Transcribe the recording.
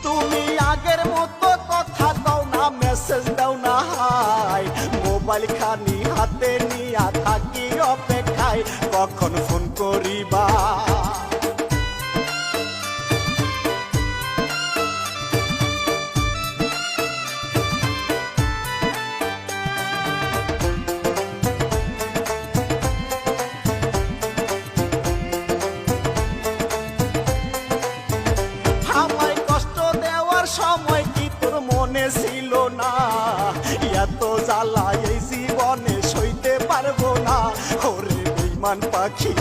তুমি আগের মতো কথা কও না, মেসেজ দাও না হাই, মোবাইল খানি হাতে নিয়া থাকি অপেক্ষায় কখন ফোন করিবা। আমায় কষ্ট দেওয়ার সময় কি তোর মনে ছিল না? এত জ্বালা এই জীবনে সইতে পারবো না, ওরে বেঈমান পাখি।